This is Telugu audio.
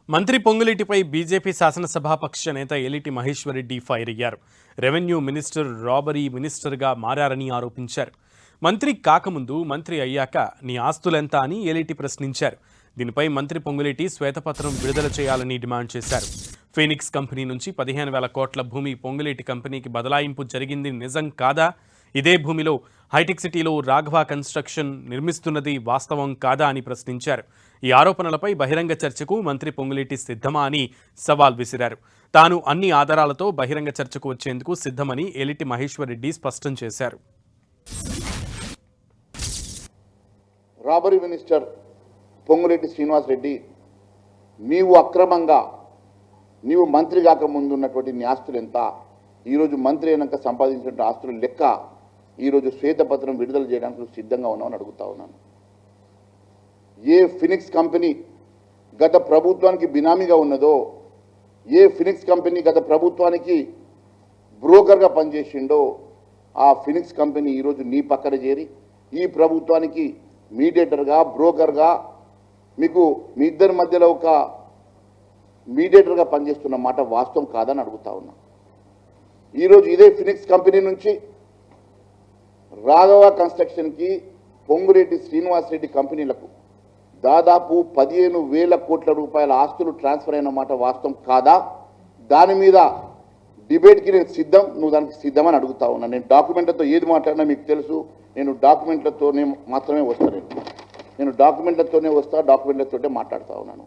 మంత్రి పొంగులేటిపై బీజేపీ శాసనసభాపక్ష నేత ఎలిటి మహేశ్వర్ రెడ్డి ఫైర్ అయ్యారు. రెవెన్యూ మినిస్టర్ రాబరీ మినిస్టర్గా మారారని ఆరోపించారు. మంత్రి కాకముందు మంత్రి అయ్యాక నీ ఆస్తులెంత అని ఎలిటి ప్రశ్నించారు. దీనిపై మంత్రి పొంగులేటి శ్వేతపత్రం విడుదల చేయాలని డిమాండ్ చేశారు. ఫీనిక్స్ కంపెనీ నుంచి 15,000 కోట్ల భూమి పొంగులేటి కంపెనీకి బదలాయింపు జరిగింది నిజం కాదా? ఇదే భూమిలో హైటెక్ సిటీలో రాఘవ కన్స్ట్రక్షన్ నిర్మిస్తున్నది వాస్తవం కాదా అని ప్రశ్నించారు. ఈ ఆరోపణలపై బహిరంగ చర్చకు మంత్రి పొంగులేటి సిద్ధమా అని సవాల్ విసిరారు. తాను అన్ని ఆధారాలతో బహిరంగ చర్చకు వచ్చేందుకు సిద్ధమని ఎలిటి మహేశ్వర్ రెడ్డి స్పష్టం చేశారు. రాబరీ మినిస్టర్ పొంగులేటి శ్రీనివాస్ రెడ్డి, నీవు అక్రమంగా నీవు మంత్రి కాక ముందు ఉన్నటువంటి నీ ఆస్తులు ఎంత, ఈరోజు మంత్రి అయినాక సంపాదించినటువంటి ఆస్తుల లెక్క ఈరోజు శ్వేతపత్రం విడుదల చేయడానికి నువ్వు సిద్ధంగా ఉన్నావని అడుగుతా ఉన్నాను. ఏ ఫినిక్స్ కంపెనీ గత ప్రభుత్వానికి బినామీగా ఉన్నదో, ఏ ఫినిక్స్ కంపెనీ గత ప్రభుత్వానికి బ్రోకర్గా పనిచేసిండో, ఆ ఫినిక్స్ కంపెనీ ఈరోజు నీ పక్కన చేరి ఈ ప్రభుత్వానికి మీడియేటర్గా బ్రోకర్గా మీకు మీ ఇద్దరి మధ్యలో ఒక మీడియేటర్గా పనిచేస్తున్న మాట వాస్తవం కాదని అడుగుతా ఉన్నా. ఈరోజు ఇదే ఫినిక్స్ కంపెనీ నుంచి రాఘవ కన్స్ట్రక్షన్కి పొంగులేటి శ్రీనివాస్ రెడ్డి కంపెనీలకు దాదాపు 15,000 కోట్ల రూపాయల ఆస్తులు ట్రాన్స్ఫర్ అయిన మాట వాస్తవం కాదా? దాని మీద డిబేట్కి నేను సిద్ధం, నువ్వు దానికి సిద్ధమని అడుగుతా ఉన్నా. నేను డాక్యుమెంట్లతో ఏది మాట్లాడినా మీకు తెలుసు. నేను డాక్యుమెంట్లతోనే మాత్రమే వస్తాను. నేను డాక్యుమెంట్లతోనే వస్తా, డాక్యుమెంట్లతోనే మాట్లాడుతూ ఉన్నాను.